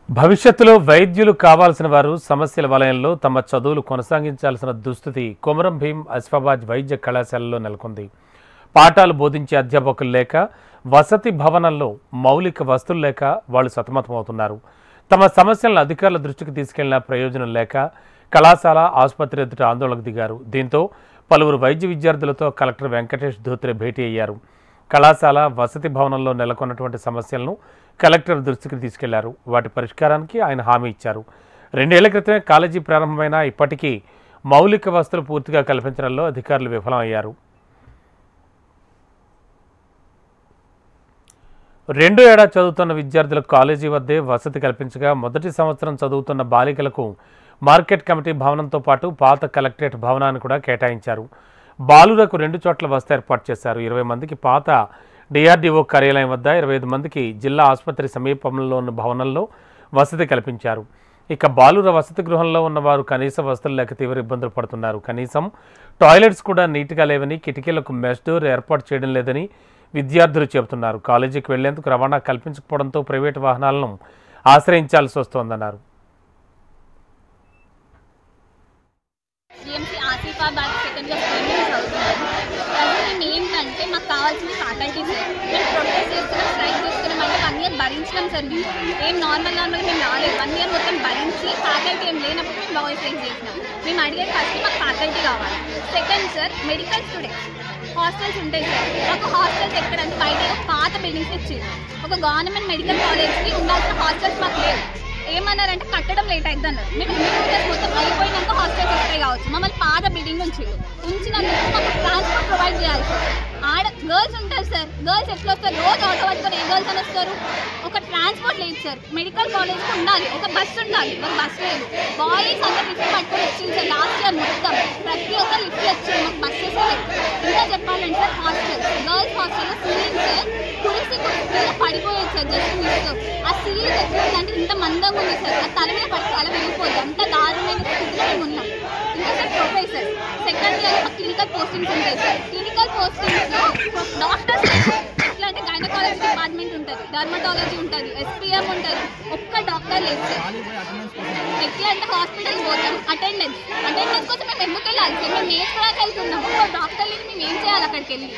భవిష్యత్తులో వైద్యులు కావాల్సిన వారు సమస్యల వలయంలో తమ చదువులు కొనసాగించాల్సిన దుస్థితి కొమరం భీం ఆసిఫాబాద్ వైద్య కళాశాలలో నెలకొంది. పాఠాలు బోధించే అధ్యాపకులు లేక, వసతి భవనంలో మౌలిక వస్తువులు లేక వాళ్ళు సతమతమవుతున్నారు. తమ సమస్యలను అధికారుల దృష్టికి తీసుకెళ్లిన ప్రయోజనం లేక కళాశాల, ఆసుపత్రి ఎదుట ఆందోళనకు దిగారు. దీంతో పలువురు వైద్య విద్యార్థులతో కలెక్టర్ వెంకటేష్ ధోత్రే భేటీ అయ్యారు. కళాశాల, వసతి భవనంలో నెలకొన్నటువంటి సమస్యలను కలెక్టర్ దృష్టికి తీసుకెళ్లారు. వాటి పరిష్కారానికి ఆయన హామీ ఇచ్చారు. 2 ఏళ్ల క్రితమే కాలేజీ ప్రారంభమైనా ఇప్పటికీ మౌలిక వసతులు పూర్తిగా కల్పించడంలో అధికారులు విఫలమయ్యారు. 2 ఏడాది చదువుతున్న విద్యార్థులకు కాలేజీ వద్దే వసతి కల్పించగా, మొదటి సంవత్సరం చదువుతున్న బాలికలకు మార్కెట్ కమిటీ భవనంతో పాటు పాత కలెక్టరేట్ భవనాన్ని కూడా కేటాయించారు. బాలురకు 2 చోట్ల వసతి ఏర్పాటు చేశారు. 20 మందికి పాత డిఆర్డీఓ కార్యాలయం వద్ద, 25 మందికి జిల్లా ఆసుపత్రి సమీపంలో ఉన్న భవనంలో వసతి కల్పించారు. ఇక బాలుర వసతి గృహంలో ఉన్నవారు కనీస వసతులు లేక తీవ్ర ఇబ్బందులు పడుతున్నారు. కనీసం టాయిలెట్స్ కూడా నీట్గా లేవని, కిటికీలకు మెష్ డోర్ ఏర్పాటు చేయడం లేదని విద్యార్థులు చెబుతున్నారు. కాలేజీకి వెళ్లేందుకు రవాణా కల్పించకపోవడంతో ప్రైవేటు వాహనాలను ఆశ్రయించాల్సి వస్తోందన్నారు. ఏంటంటే మాకు కావాల్సిన ఫ్యాకల్టీస్ మేము ప్రొటెస్ట్ చేస్తున్నాం, స్ట్రైక్ చేస్తున్నాం అంటే 1 ఇయర్ భరించినాం సార్. ఏం నార్మల్గా మేము రాలేదు. 1 ఇయర్ మొత్తం భరించి ఫ్యాకల్టీ ఏం లేనప్పుడు మేము బాగా స్ట్రైక్ చేసినాం. మేము అడిగేది ఫస్ట్ మాకు ఫ్యాకల్టీ కావాలి. Second sir, medical students hostels ఉంటాయి సార్. మాకు హాస్టల్స్ ఎక్కడంటే బయట పాత బిల్డింగ్స్ ఇచ్చారు. ఒక గవర్నమెంట్ మెడికల్ కాలేజ్కి ఉండాల్సిన హాస్టల్స్ మాకు లేవు. ఏమన్నారంటే కట్టడం లేట్ అవుతుంది అన్నారు. మేము మొత్తం అయిపోయినాక హాస్టల్స్ వస్తాయి కావచ్చు. మమ్మల్ని పాత బిల్డింగ్ ఉంచినందుకు మాకు ట్రాన్స్పోర్ట్ ప్రొవైడ్ చేయాలి సార్. ఆడ గర్ల్స్ ఉంటారు సార్. గర్ల్స్ ఎట్లా వస్తారు? రోజు ఆటో పట్టుకొని ఏ గర్ల్స్ అని వస్తారు? ఒక ట్రాన్స్పోర్ట్ లేదు సార్. మెడికల్ కాలేజ్కి ఉండాలి, ఒక బస్సు ఉండాలి. ఒక బస్సు లేదు. బాయ్స్ అందరూ లిఫ్ట్ పట్టుకొని వచ్చింది సార్. లాస్ట్ ఇయర్ మొత్తం ప్రతి ఒక్క లిఫ్ట్ వచ్చింది. మాకు బస్సెస్ ఇంకా చెప్పాలంటే సార్, హాస్టల్ గర్ల్స్ హాస్టల్లో సీలింగ్స్ కురిసి పడిపోయేది సార్. జస్ట్ మిస్ ఆ సీలింగ్ ఎట్లుందంటే ఇంత మందంగా ఉంది సార్. ఆ తల మీద పడితే తల వెళ్ళిపోద్ది. అంత దారుణమైన స్థితిలో మేము ఉన్నాం. ఇంకా సార్ ప్రొఫెసర్ సెకండ్ ఇయర్ మాకు క్లినికల్ పోస్టింగ్స్ ఉంటాయి సార్. క్లినికల్ పోస్టింగ్స్లో డాక్టర్స్ ఎట్లా అంటే గైనకాలజీ డిపార్ట్మెంట్ ఉంటుంది, డర్మటాలజీ ఉంటుంది, ఎస్పీఎం ఉంటుంది. ఒక్క డాక్టర్ లేదు సార్. ఎట్లా అంటే హాస్పిటల్ పోతాం, అటెండెన్స్ కోసం మేము ఎందుకు వెళ్ళాలి సార్? మేము నేర్చుకోవడానికి వెళ్తున్నాం. ఒక్క డాక్టర్ లేదు, మేము ఏం చేయాలి అక్కడికి వెళ్ళి?